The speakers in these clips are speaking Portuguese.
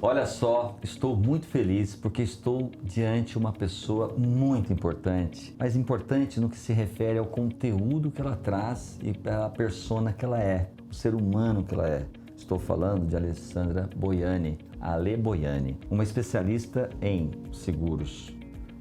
Olha só, estou muito feliz porque estou diante de uma pessoa muito importante, mas importante no que se refere ao conteúdo que ela traz e a persona que ela é, o ser humano que ela é. Estou falando de Alessandra Boiani, Ale Boiani, uma especialista em seguros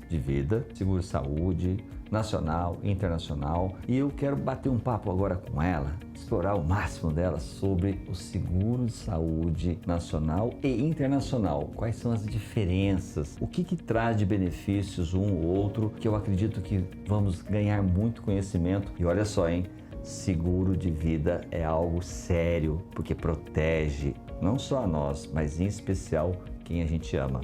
de vida, seguro saúde, nacional e internacional, e eu quero bater um papo agora com ela, explorar o máximo dela sobre o seguro de saúde nacional e internacional. Quais são as diferenças? O que traz de benefícios um ou outro, que eu acredito que vamos ganhar muito conhecimento. E olha só, hein? Seguro de vida é algo sério, porque protege não só a nós, mas em especial quem a gente ama.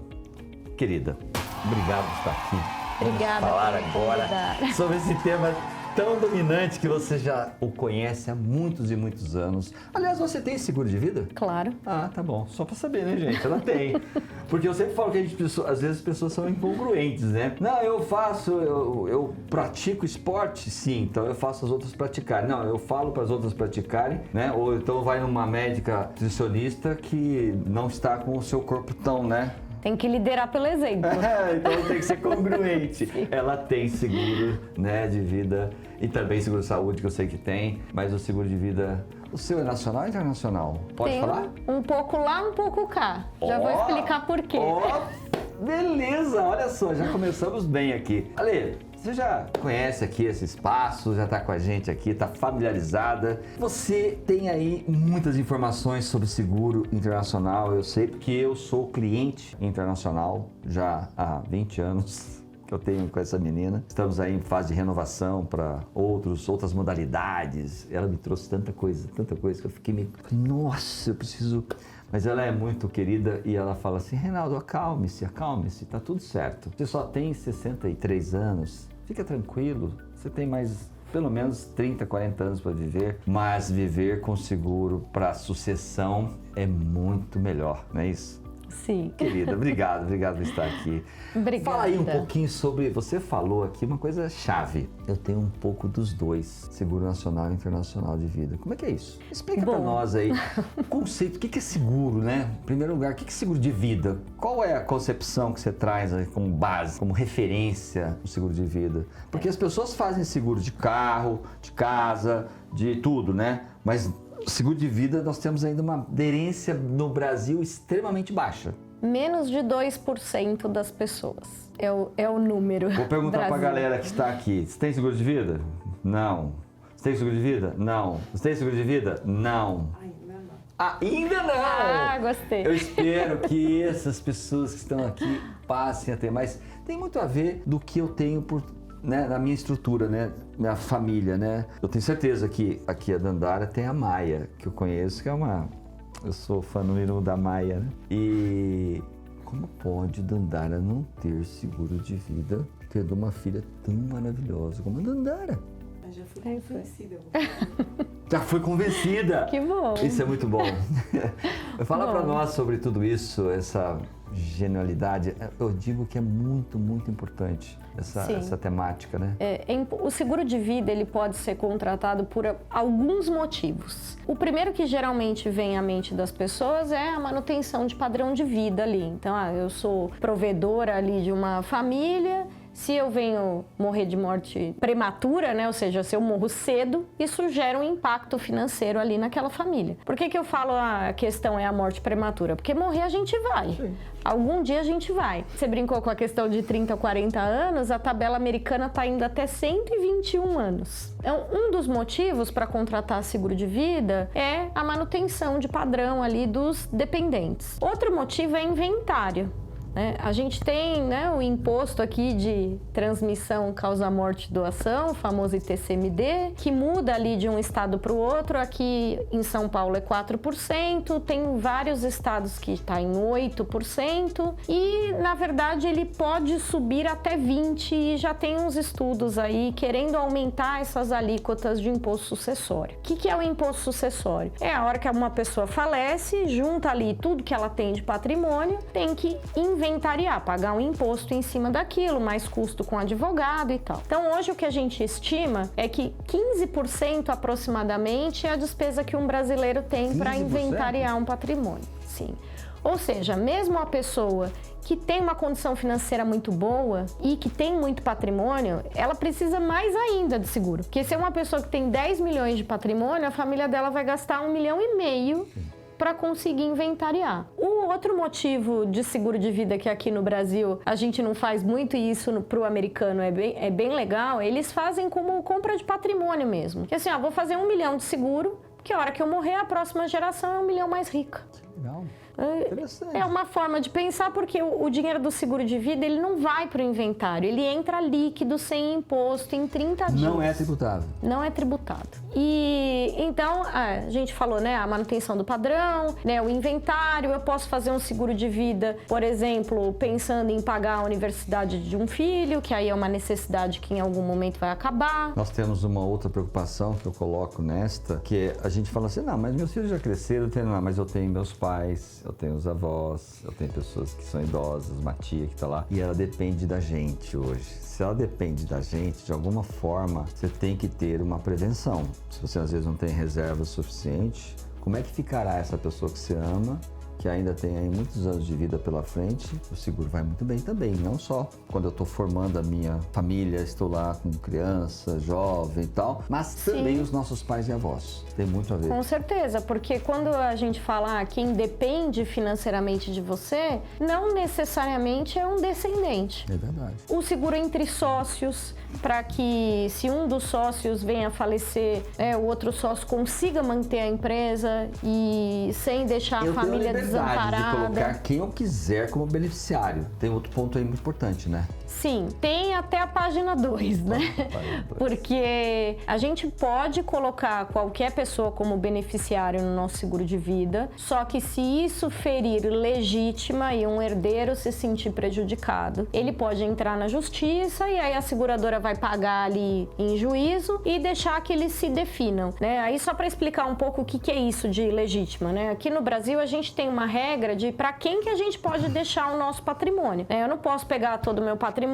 Querida, obrigado por estar aqui. Obrigada. Vamos falar agora sobre esse tema tão dominante que você já o conhece há muitos e muitos anos. Aliás, você tem seguro de vida? Claro. Ah, tá bom. Só pra saber, né, gente? Ela tem. Porque eu sempre falo que às vezes as pessoas são incongruentes, né? Não, eu pratico esporte, sim, então eu faço as outras praticarem. Não, eu falo para as outras praticarem, né? Ou então vai numa médica nutricionista que não está com o seu corpo tão, né? Tem que liderar pelo exemplo. Então tem que ser congruente. Ela tem seguro, né, de vida e também seguro de saúde, que eu sei que tem, mas o seguro de vida, o seu é nacional ou internacional? Pode tem falar? Um pouco lá, um pouco cá. Já vou explicar por quê. Beleza, olha só, já começamos bem aqui. Ale, você já conhece aqui esse espaço, já está com a gente aqui, está familiarizada. Você tem aí muitas informações sobre seguro internacional, eu sei, porque eu sou cliente internacional já há 20 anos que eu tenho com essa menina. Estamos aí em fase de renovação para outras modalidades. Ela me trouxe tanta coisa que eu fiquei meio... Nossa, eu preciso... Mas ela é muito querida e ela fala assim, Reinaldo, acalme-se, tá tudo certo. Você só tem 63 anos, fica tranquilo, você tem mais pelo menos 30, 40 anos para viver, mas viver com seguro para sucessão é muito melhor, não é isso? Sim. Querida, obrigado por estar aqui. Obrigada. Fala aí um pouquinho sobre, você falou aqui uma coisa chave. Eu tenho um pouco dos dois, seguro nacional e internacional de vida. Como é que é isso? Explica para nós aí o conceito, o que é seguro, né? Em primeiro lugar, o que é seguro de vida? Qual é a concepção que você traz aí como base, como referência no seguro de vida? Porque as pessoas fazem seguro de carro, de casa, de tudo, né? Mas seguro de vida, nós temos ainda uma aderência no Brasil extremamente baixa. Menos de 2% das pessoas. É o número. Vou perguntar para a galera que está aqui. Você tem seguro de vida? Não. Você tem seguro de vida? Não. Você tem seguro de vida? Não. Ainda não. Ainda não! Ah, gostei. Eu espero que essas pessoas que estão aqui passem a ter, mas tem muito a ver do que eu tenho na minha estrutura, né? Minha família, né? Eu tenho certeza que aqui a Dandara tem a Maia, que eu conheço, que é eu sou fã número 1 da Maia, né? E como pode Dandara não ter seguro de vida tendo uma filha tão maravilhosa como a Dandara? Mas já fui convencida. Já foi convencida! Que bom! Isso é muito bom. Fala para nós sobre tudo isso, essa genialidade. Eu digo que é muito, muito importante essa temática, né? O seguro de vida ele pode ser contratado por alguns motivos. O primeiro que geralmente vem à mente das pessoas é a manutenção de padrão de vida ali. Então, eu sou provedora ali de uma família. Se eu venho morrer de morte prematura, né? Ou seja, se eu morro cedo, isso gera um impacto financeiro ali naquela família. Por que eu falo a questão é a morte prematura? Porque morrer a gente vai. Sim. Algum dia a gente vai. Você brincou com a questão de 30 ou 40 anos, a tabela americana está indo até 121 anos. Então, um dos motivos para contratar seguro de vida é a manutenção de padrão ali dos dependentes. Outro motivo é inventário. A gente tem o imposto aqui de transmissão causa-morte doação, o famoso ITCMD, que muda ali de um estado para o outro. Aqui em São Paulo é 4%, tem vários estados que está em 8% e, na verdade, ele pode subir até 20% e já tem uns estudos aí querendo aumentar essas alíquotas de imposto sucessório. O que é o imposto sucessório? É a hora que uma pessoa falece, junta ali tudo que ela tem de patrimônio, tem que inventariar, pagar um imposto em cima daquilo, mais custo com advogado e tal. Então hoje o que a gente estima é que 15% aproximadamente é a despesa que um brasileiro tem para inventariar um patrimônio. Sim. Ou seja, mesmo a pessoa que tem uma condição financeira muito boa e que tem muito patrimônio, ela precisa mais ainda de seguro. Porque se é uma pessoa que tem 10 milhões de patrimônio, a família dela vai gastar 1,5 milhão para conseguir inventariar. O outro motivo de seguro de vida que aqui no Brasil a gente não faz muito, e isso para o americano é bem legal, eles fazem como compra de patrimônio mesmo. Que assim, vou fazer 1 milhão de seguro, porque a hora que eu morrer, a próxima geração é 1 milhão mais rica. Legal. É uma forma de pensar, porque o dinheiro do seguro de vida, ele não vai para o inventário, ele entra líquido, sem imposto, em 30 dias. Não é tributável. Não é tributado. E então, a gente falou, né, a manutenção do padrão, né, o inventário, eu posso fazer um seguro de vida, por exemplo, pensando em pagar a universidade de um filho, que aí é uma necessidade que em algum momento vai acabar. Nós temos uma outra preocupação que eu coloco nesta, que a gente fala assim, não, mas meus filhos já cresceram, mas eu tenho meus pais, eu tenho os avós, eu tenho pessoas que são idosas, uma tia que tá lá, e ela depende da gente hoje. Se ela depende da gente, de alguma forma, você tem que ter uma prevenção. Se você às vezes não tem reserva suficiente, como é que ficará essa pessoa que você ama, que ainda tem aí muitos anos de vida pela frente? O seguro vai muito bem também, não só quando eu estou formando a minha família, estou lá com criança, jovem e tal, mas também os nossos pais e avós. Tem muito a ver. Com certeza, porque quando a gente fala quem depende financeiramente de você, não necessariamente é um descendente. É verdade. O seguro entre sócios, para que se um dos sócios venha a falecer, o outro sócio consiga manter a empresa e sem deixar a família desamparada. De colocar quem eu quiser como beneficiário. Tem outro ponto aí muito importante, né? Sim, tem até a página 2, né? Porque a gente pode colocar qualquer pessoa como beneficiário no nosso seguro de vida, só que se isso ferir legítima e um herdeiro se sentir prejudicado, ele pode entrar na justiça e aí a seguradora vai pagar ali em juízo e deixar que eles se definam, né? Aí só para explicar um pouco o que é isso de legítima, né? Aqui no Brasil a gente tem uma regra de para quem que a gente pode deixar o nosso patrimônio, né? Eu não posso pegar todo o meu patrimônio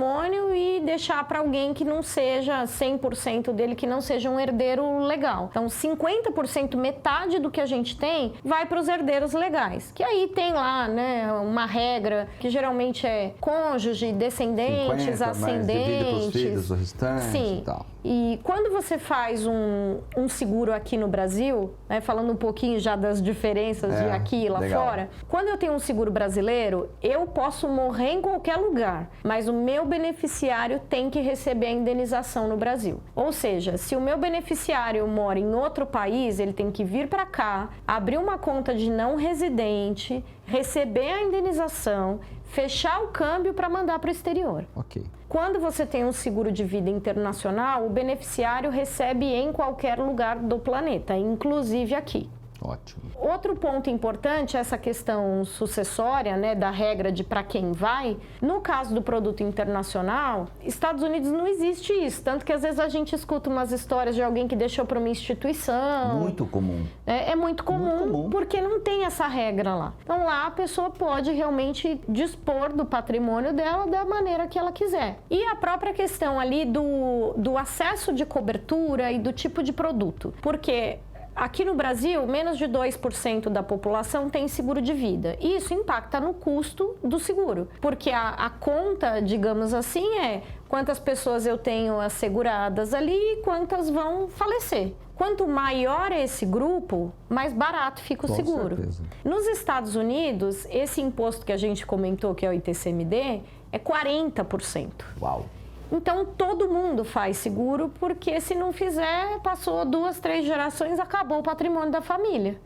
e deixar para alguém que não seja 100% dele, que não seja um herdeiro legal. Então 50%, metade do que a gente tem, vai para os herdeiros legais, que aí tem lá, né, uma regra que geralmente é cônjuge, descendentes, 50, ascendentes. Mas filhos, o restante. Sim. E tal. E quando você faz um seguro aqui no Brasil, né, falando um pouquinho já das diferenças de aqui e lá fora, quando eu tenho um seguro brasileiro, eu posso morrer em qualquer lugar, mas o meu beneficiário tem que receber a indenização no Brasil. Ou seja, se o meu beneficiário mora em outro país, ele tem que vir para cá, abrir uma conta de não residente, receber a indenização, fechar o câmbio para mandar para o exterior. Ok. Quando você tem um seguro de vida internacional, o beneficiário recebe em qualquer lugar do planeta, inclusive aqui. Ótimo. Outro ponto importante é essa questão sucessória, né, da regra de para quem vai. No caso do produto internacional, Estados Unidos não existe isso, tanto que às vezes a gente escuta umas histórias de alguém que deixou para uma instituição. Muito comum. É muito comum, porque não tem essa regra lá. Então lá a pessoa pode realmente dispor do patrimônio dela da maneira que ela quiser. E a própria questão ali do acesso de cobertura e do tipo de produto, porque aqui no Brasil, menos de 2% da população tem seguro de vida. E isso impacta no custo do seguro. Porque a conta, digamos assim, é quantas pessoas eu tenho asseguradas ali e quantas vão falecer. Quanto maior é esse grupo, mais barato fica o seguro. Certeza. Nos Estados Unidos, esse imposto que a gente comentou, que é o ITCMD, é 40%. Uau! Então, todo mundo faz seguro, porque se não fizer, passou 2, 3 gerações, acabou o patrimônio da família.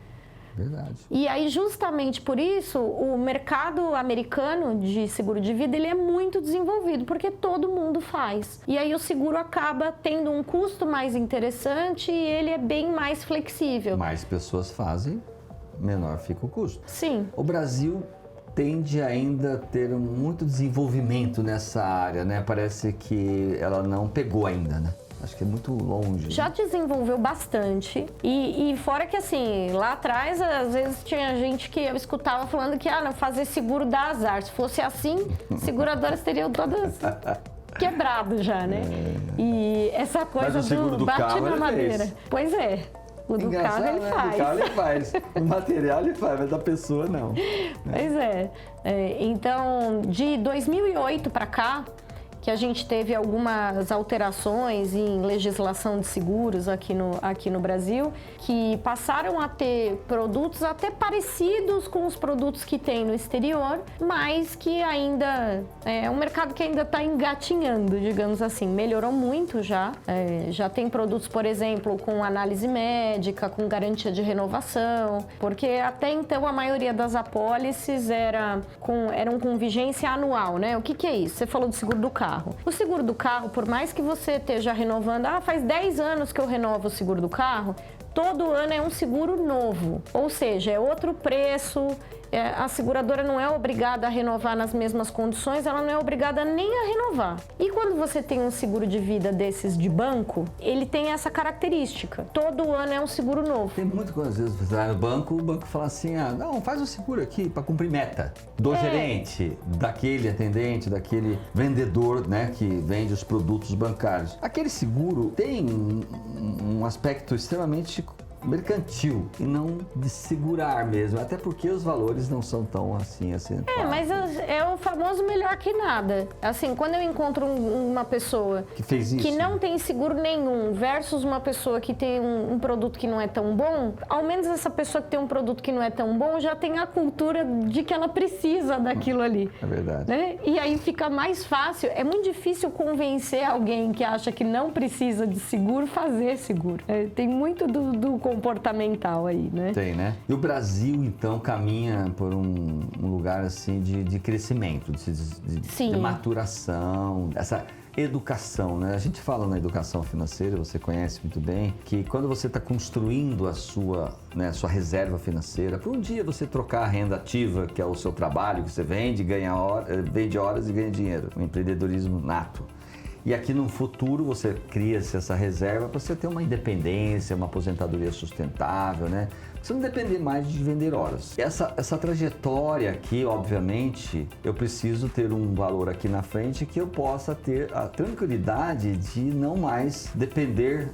Verdade. E aí, justamente por isso, o mercado americano de seguro de vida, ele é muito desenvolvido, porque todo mundo faz. E aí, o seguro acaba tendo um custo mais interessante e ele é bem mais flexível. Mais pessoas fazem, menor fica o custo. Sim. O Brasil tende ainda a ter muito desenvolvimento nessa área, né? Parece que ela não pegou ainda, né? Acho que é muito longe. Já desenvolveu bastante. E fora que, assim, lá atrás, às vezes tinha gente que eu escutava falando que, não, fazer seguro dá azar. Se fosse assim, seguradoras teriam todas quebrado já, né? E essa coisa Mas o seguro do bate carro na ele madeira. fez. Pois é. O do Engraçado, carro ele né? faz. Do carro ele faz. O material ele faz, mas da pessoa não. Pois é. Então, de 2008 para cá, que a gente teve algumas alterações em legislação de seguros aqui no Brasil, que passaram a ter produtos até parecidos com os produtos que tem no exterior, mas que ainda é um mercado que ainda está engatinhando, digamos assim. Melhorou muito já. Já tem produtos, por exemplo, com análise médica, com garantia de renovação, porque até então a maioria das apólices eram com vigência anual, né? O que é isso? Você falou do seguro do carro. O seguro do carro, por mais que você esteja renovando, faz 10 anos que eu renovo o seguro do carro, todo ano é um seguro novo, ou seja, é outro preço. A seguradora não é obrigada a renovar nas mesmas condições, ela não é obrigada nem a renovar. E quando você tem um seguro de vida desses de banco, ele tem essa característica. Todo ano é um seguro novo. Tem muita coisa, às vezes você vai no banco, o banco fala assim, não, faz um seguro aqui para cumprir meta. Do gerente, daquele atendente, daquele vendedor, né, que vende os produtos bancários. Aquele seguro tem um aspecto extremamente mercantil e não de segurar mesmo, até porque os valores não são tão assim acentuados. Mas é o famoso melhor que nada. Assim, quando eu encontro uma pessoa que fez isso, que não tem seguro nenhum versus uma pessoa que tem um produto que não é tão bom, ao menos essa pessoa que tem um produto que não é tão bom já tem a cultura de que ela precisa daquilo ali. É verdade. Né? E aí fica mais fácil. É muito difícil convencer alguém que acha que não precisa de seguro fazer seguro. Tem muito do comportamental aí, né? Tem, né? E o Brasil, então, caminha por um lugar, assim, de crescimento, de maturação, essa educação, né? A gente fala na educação financeira, você conhece muito bem, que quando você está construindo a sua reserva financeira, para um dia você trocar a renda ativa, que é o seu trabalho, que você vende horas e ganha dinheiro, o empreendedorismo nato. E aqui no futuro você cria-se essa reserva para você ter uma independência, uma aposentadoria sustentável, né? Você não depender mais de vender horas. Essa trajetória aqui, obviamente, eu preciso ter um valor aqui na frente que eu possa ter a tranquilidade de não mais depender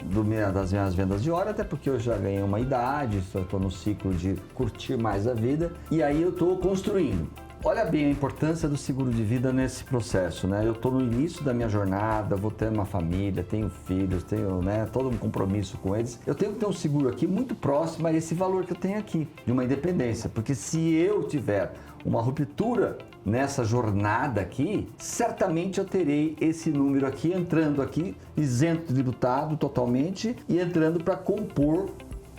das minhas vendas de hora, até porque eu já ganhei uma idade, estou no ciclo de curtir mais a vida, e aí eu estou construindo. Olha bem a importância do seguro de vida nesse processo, né? Eu estou no início da minha jornada, vou ter uma família, tenho filhos, tenho, né, todo um compromisso com eles. Eu tenho que ter um seguro aqui muito próximo a esse valor que eu tenho aqui, de uma independência. Porque se eu tiver uma ruptura nessa jornada aqui, certamente eu terei esse número aqui, entrando aqui, isento tributado totalmente e entrando para compor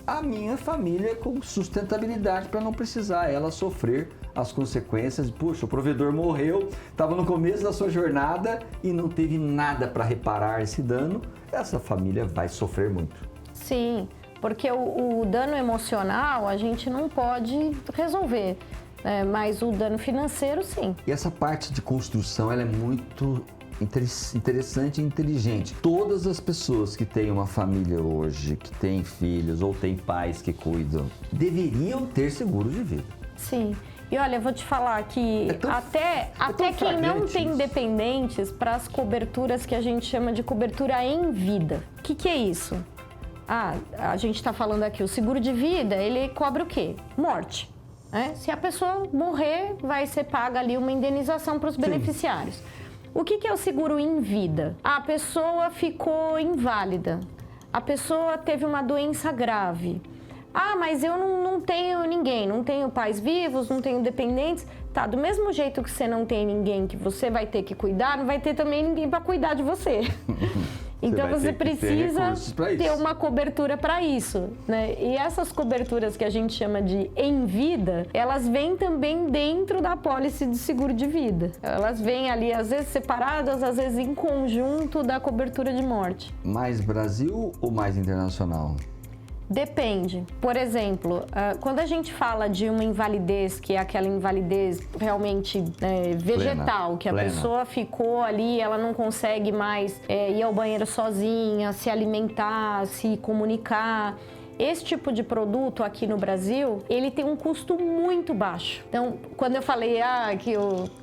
a minha família com sustentabilidade para não precisar ela sofrer as consequências. Puxa, o provedor morreu, estava no começo da sua jornada e não teve nada para reparar esse dano, essa família vai sofrer muito. Sim, porque o dano emocional a gente não pode resolver, né? Mas o dano financeiro, sim. E essa parte de construção, ela é muito interessante e inteligente. Todas as pessoas que têm uma família hoje, que têm filhos ou têm pais que cuidam, deveriam ter seguro de vida. Sim. E olha, eu vou te falar que até quem não tem dependentes, para as coberturas que a gente chama de cobertura em vida. O que é isso? A gente está falando aqui, o seguro de vida, ele cobre o quê? Morte. Né? Se a pessoa morrer, vai ser paga ali uma indenização para os beneficiários. O que é o seguro em vida? A pessoa ficou inválida, a pessoa teve uma doença grave. Mas eu não tenho ninguém, não tenho pais vivos, não tenho dependentes. Tá, do mesmo jeito que você não tem ninguém que você vai ter que cuidar, não vai ter também ninguém para cuidar de você. Então você precisa ter uma cobertura para isso, né? E essas coberturas que a gente chama de em vida, elas vêm também dentro da apólice de seguro de vida. Elas vêm ali, às vezes separadas, às vezes em conjunto da cobertura de morte. Mais Brasil ou mais internacional? Depende. Por exemplo, quando a gente fala de uma invalidez, que é aquela invalidez realmente vegetal, que a pessoa ficou ali, ela não consegue mais ir ao banheiro sozinha, se alimentar, se comunicar. esse tipo de produto aqui no Brasil, ele tem um custo muito baixo. Então, quando eu falei que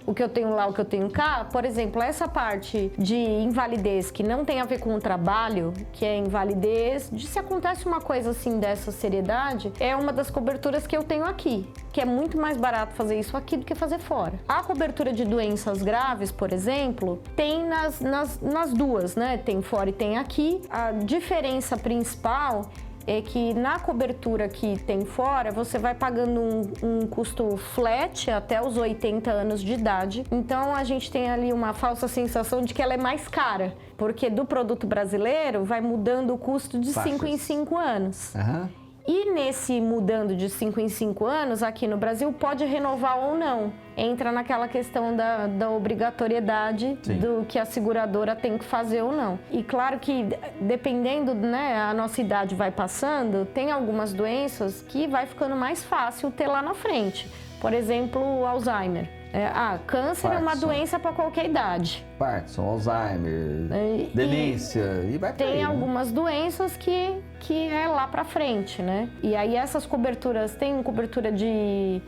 o que eu tenho lá, o que eu tenho cá, por exemplo, essa parte de invalidez que não tem a ver com o trabalho, que é invalidez, de se acontece uma coisa assim dessa seriedade, é uma das coberturas que eu tenho aqui, que é muito mais barato fazer isso aqui do que fazer fora. A cobertura de doenças graves, por exemplo, tem nas duas, né? Tem fora e tem aqui. A diferença principal é que na cobertura que tem fora, você vai pagando um custo flat até os 80 anos de idade. Então, a gente tem ali uma falsa sensação de que ela é mais cara, porque do produto brasileiro vai mudando o custo de 5 em 5 anos. Aham. E nesse mudando de 5 em 5 anos, aqui no Brasil, pode renovar ou não. Entra naquela questão da obrigatoriedade do que a seguradora tem que fazer ou não. E claro que, dependendo, né, a nossa idade vai passando, tem algumas doenças que vai ficando mais fácil ter lá na frente. Por exemplo, Alzheimer. Câncer é uma doença para qualquer idade. Parkinson, Alzheimer, demência e vai por aí, tem né? algumas doenças que é lá para frente, né? E aí essas coberturas, tem cobertura de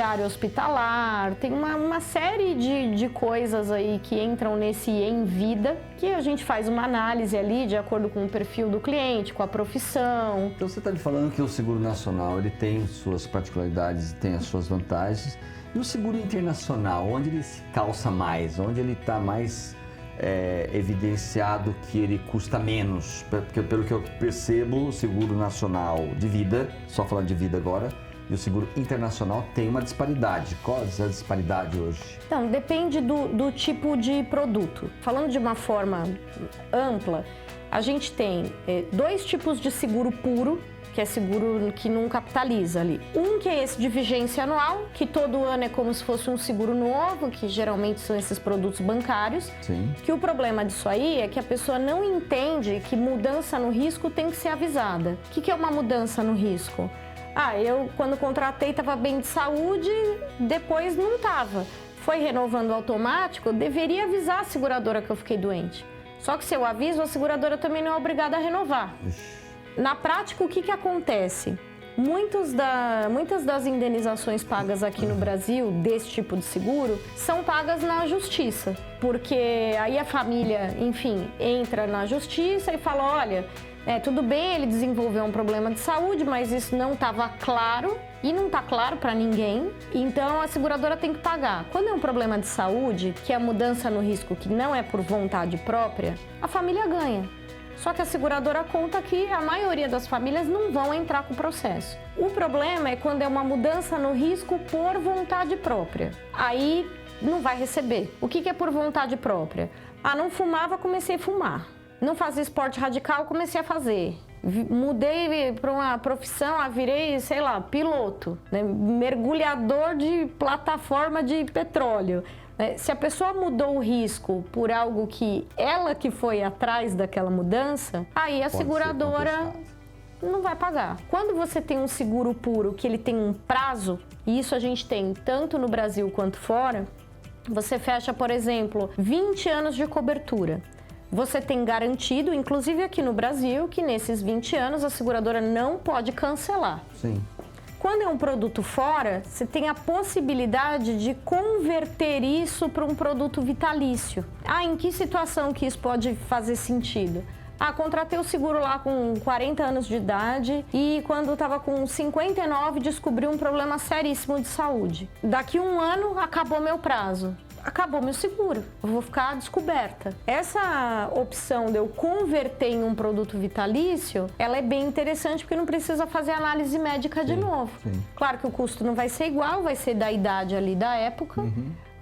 área hospitalar, tem uma série de coisas aí que entram nesse em vida, que a gente faz uma análise ali de acordo com o perfil do cliente, com a profissão. Então você está me falando que o seguro nacional ele tem suas particularidades, tem as suas vantagens. E o seguro internacional, onde ele se calça mais? Onde ele está mais evidenciado que ele custa menos? Porque pelo que eu percebo, o seguro nacional de vida, só falando de vida agora, e o seguro internacional tem uma disparidade. Qual é a disparidade hoje? Então, depende do tipo de produto. Falando de uma forma ampla, a gente tem 2 tipos de seguro puro, que é seguro que não capitaliza ali. Um que é esse de vigência anual, que todo ano é como se fosse um seguro novo, que geralmente são esses produtos bancários. Sim. Que o problema disso aí é que a pessoa não entende que mudança no risco tem que ser avisada. O que é uma mudança no risco? Eu quando contratei estava bem de saúde, depois não estava. Foi renovando automático, eu deveria avisar a seguradora que eu fiquei doente. Só que se eu aviso, a seguradora também não é obrigada a renovar. Na prática, o que acontece? Muitas das indenizações pagas aqui no Brasil, desse tipo de seguro, são pagas na justiça. Porque aí a família, enfim, entra na justiça e fala, olha, tudo bem, ele desenvolveu um problema de saúde, mas isso não estava claro e não está claro para ninguém, então a seguradora tem que pagar. Quando é um problema de saúde, que é a mudança no risco que não é por vontade própria, a família ganha. Só que a seguradora conta que a maioria das famílias não vão entrar com o processo. O problema é quando é uma mudança no risco por vontade própria. Aí não vai receber. O que é por vontade própria? Não fumava, comecei a fumar. Não fazia esporte radical, comecei a fazer. Mudei para uma profissão, virei, sei lá, piloto, né? Mergulhador de plataforma de petróleo. Se a pessoa mudou o risco por algo que ela que foi atrás daquela mudança, aí a seguradora não vai pagar. Quando você tem um seguro puro que ele tem um prazo, e isso a gente tem tanto no Brasil quanto fora, você fecha, por exemplo, 20 anos de cobertura. Você tem garantido, inclusive aqui no Brasil, que nesses 20 anos a seguradora não pode cancelar. Sim. Quando é um produto fora, você tem a possibilidade de converter isso para um produto vitalício. Em que situação que isso pode fazer sentido? Contratei o seguro lá com 40 anos de idade e quando estava com 59 descobri um problema seríssimo de saúde. Daqui um ano acabou meu prazo. Acabou meu seguro, eu vou ficar descoberta. Essa opção de eu converter em um produto vitalício, ela é bem interessante porque não precisa fazer análise médica de novo. Sim. Claro que o custo não vai ser igual, vai ser da idade ali da época,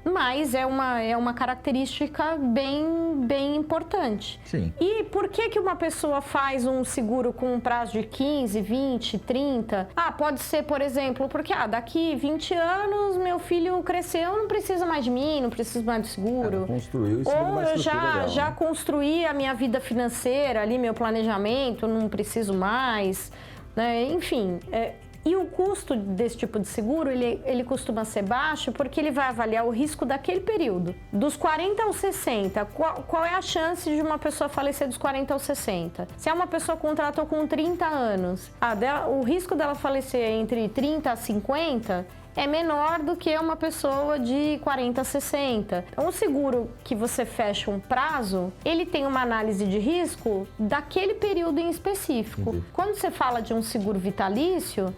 mas é uma característica bem importante. Sim. E por que uma pessoa faz um seguro com um prazo de 15, 20, 30? Pode ser, por exemplo, porque daqui 20 anos meu filho cresceu, não precisa mais de mim, não precisa mais do seguro. Construiu isso. Ou eu já construí a minha vida financeira ali, meu planejamento, não preciso mais. Né? Enfim, E o custo desse tipo de seguro, ele costuma ser baixo porque ele vai avaliar o risco daquele período. Dos 40 aos 60, qual é a chance de uma pessoa falecer dos 40 aos 60? Se é uma pessoa que contratou com 30 anos, o risco dela falecer entre 30 a 50 é menor do que uma pessoa de 40 a 60. Então, o seguro que você fecha um prazo, ele tem uma análise de risco daquele período em específico. Entendi. Quando você fala de um seguro vitalício,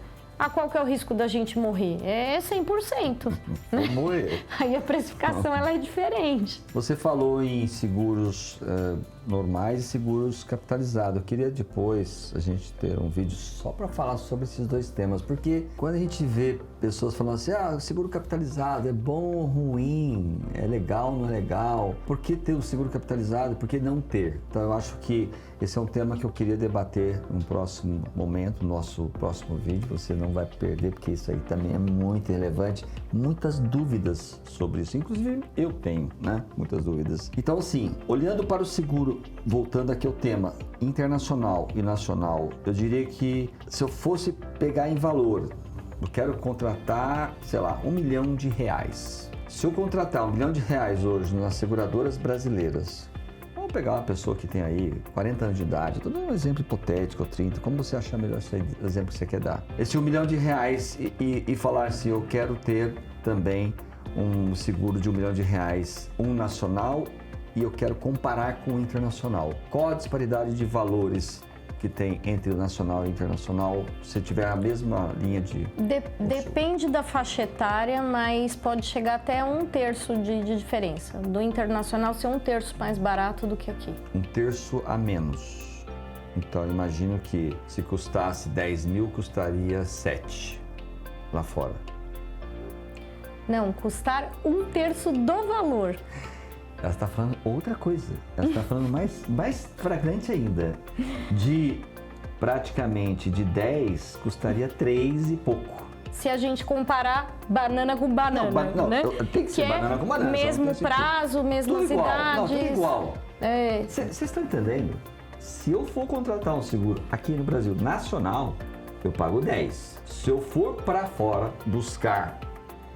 qual que é o risco da gente morrer? É 100%. Né? Morrer. Aí a precificação ela é diferente. Você falou em seguros normais e seguros capitalizados. Eu queria depois a gente ter um vídeo só para falar sobre esses dois temas, porque quando a gente vê pessoas falando assim, seguro capitalizado é bom ou ruim, é legal ou não é legal, por que ter o seguro capitalizado, por que não ter? Então eu acho que esse é um tema que eu queria debater no próximo momento, no nosso próximo vídeo. Você não vai perder, porque isso aí também é muito relevante. Muitas dúvidas sobre isso, inclusive eu tenho, né? Muitas dúvidas. Então assim, olhando para o seguro, voltando aqui ao tema internacional e nacional, eu diria que se eu fosse pegar em valor, eu quero contratar, sei lá, R$1 milhão. Se eu contratar R$1 milhão hoje nas seguradoras brasileiras, vamos pegar uma pessoa que tem aí 40 anos de idade, estou dando um exemplo hipotético, ou 30, como você achar melhor esse exemplo que você quer dar. Esse R$1 milhão e falar assim, eu quero ter também um seguro de R$1 milhão, um nacional, e eu quero comparar com o internacional. Qual a disparidade de valores que tem entre o nacional e o internacional, se tiver a mesma linha de... Depende da faixa etária, mas pode chegar até 1/3 de diferença. Do internacional ser 1/3 mais barato do que aqui. 1/3 a menos. Então, imagino que se custasse 10 mil, custaria 7 lá fora. Não, custar 1/3 do valor. Ela está falando outra coisa. Ela está falando mais flagrante ainda. Praticamente de 10, custaria 3 e pouco. Se a gente comparar banana com banana, não, né? Tem que ser banana com banana. Mesmo prazo, mesmas tudo igual. idades. Não, tudo igual. É. Vocês estão entendendo? Se eu for contratar um seguro aqui no Brasil nacional, eu pago 10. Se eu for para fora buscar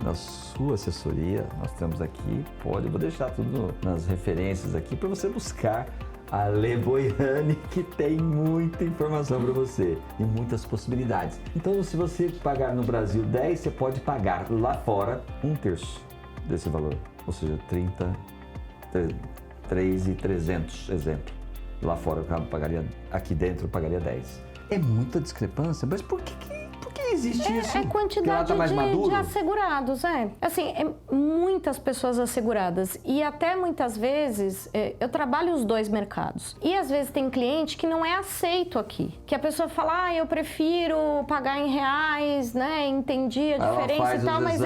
na sua assessoria, nós temos aqui, eu vou deixar tudo nas referências aqui para você buscar a Le Boiani, que tem muita informação para você e muitas possibilidades. Então, se você pagar no Brasil 10, você pode pagar lá fora 1/3 desse valor, ou seja, 3.300, exemplo. Lá fora eu pagaria, aqui dentro eu pagaria 10. É muita discrepância, mas por que existe isso? É quantidade tá mais de assegurados, Assim, muitas pessoas asseguradas. E até muitas vezes, eu trabalho os dois mercados. E às vezes tem cliente que não é aceito aqui. Que a pessoa fala, eu prefiro pagar em reais, né? Entendi a diferença e tal, mas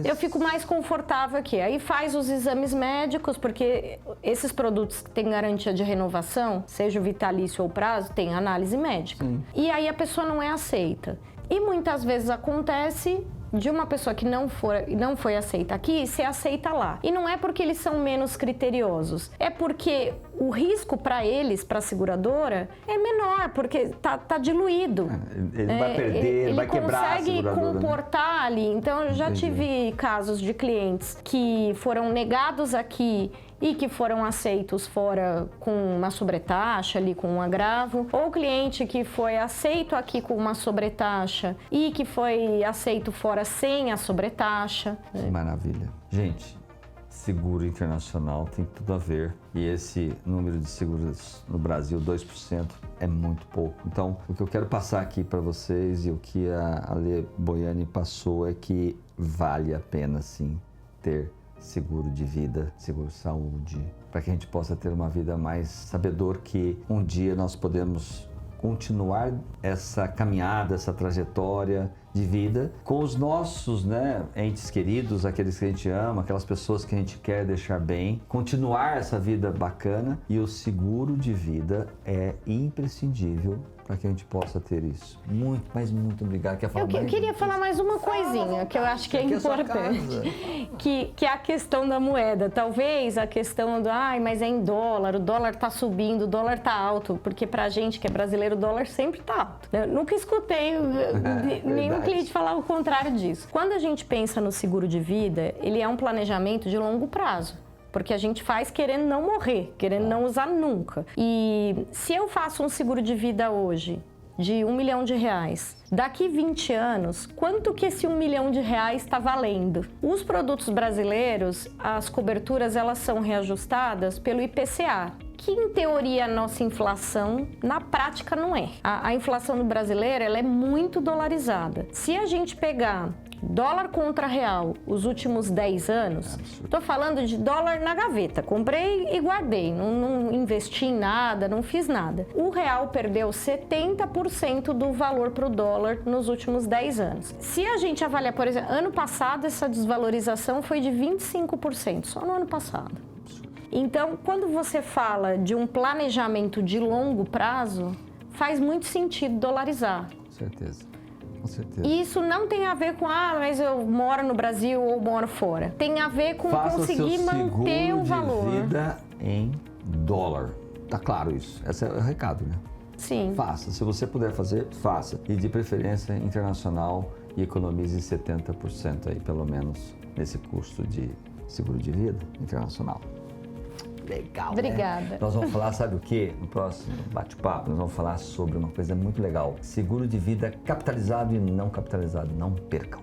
eu fico mais confortável aqui. Aí faz os exames médicos, porque esses produtos que têm garantia de renovação, seja o vitalício ou prazo, tem análise médica. Sim. E aí a pessoa não é aceita. E muitas vezes acontece de uma pessoa que não foi aceita aqui ser aceita lá. E não é porque eles são menos criteriosos, é porque o risco para eles, para a seguradora, é menor, porque tá diluído. Ele vai perder, ele vai quebrar a seguradora. Ele consegue comportar ali. Então, eu já tive casos de clientes que foram negados aqui e que foram aceitos fora com uma sobretaxa, ali com um agravo, ou cliente que foi aceito aqui com uma sobretaxa e que foi aceito fora sem a sobretaxa. Maravilha. Gente, seguro internacional tem tudo a ver, e esse número de seguros no Brasil, 2%, é muito pouco. Então, o que eu quero passar aqui para vocês e o que a Le Boiani passou é que vale a pena, sim, ter seguro de vida, seguro de saúde, para que a gente possa ter uma vida mais sabedor que um dia nós podemos continuar essa caminhada, essa trajetória de vida com os nossos, né, entes queridos, aqueles que a gente ama, aquelas pessoas que a gente quer deixar bem, continuar essa vida bacana, e o seguro de vida é imprescindível para que a gente possa ter isso. Muito, mas muito obrigado. Quer falar Eu mais? queria falar mais uma coisinha que eu acho que é Aqui é sua importante, que é a questão da moeda. Talvez a questão do, mas é em dólar, o dólar tá subindo, o dólar tá alto, porque pra gente que é brasileiro, o dólar sempre tá alto. Eu nunca escutei nenhum cliente falar o contrário disso. Quando a gente pensa no seguro de vida, ele é um planejamento de longo prazo. Porque a gente faz querendo não morrer, querendo não usar nunca. E se eu faço um seguro de vida hoje de R$1 milhão, daqui 20 anos, quanto que esse R$1 milhão está valendo? Os produtos brasileiros, as coberturas, elas são reajustadas pelo IPCA, que em teoria é a nossa inflação, na prática não é. A inflação do brasileiro, ela é muito dolarizada. Se a gente pegar dólar contra real, os últimos 10 anos, estou falando de dólar na gaveta, comprei e guardei, não investi em nada, não fiz nada. O real perdeu 70% do valor para o dólar nos últimos 10 anos. Se a gente avaliar, por exemplo, ano passado essa desvalorização foi de 25%, só no ano passado. Então, quando você fala de um planejamento de longo prazo, faz muito sentido dolarizar. Com certeza. Com certeza. E isso não tem a ver com, mas eu moro no Brasil ou moro fora. Tem a ver com conseguir manter o valor. Faça seu seguro de vida em dólar. Tá claro isso. Esse é o recado, né? Sim. Faça. Se você puder fazer, faça. E de preferência internacional, e economize 70% aí, pelo menos, nesse custo de seguro de vida internacional. Legal, Obrigada. Né? Nós vamos falar, sabe o quê? No próximo bate-papo, nós vamos falar sobre uma coisa muito legal. Seguro de vida capitalizado e não capitalizado. Não percam.